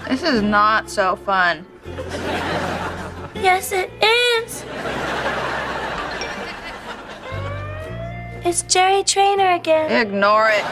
This is not so fun. Yes, it is. It's Jerry Trainer again. Ignore it.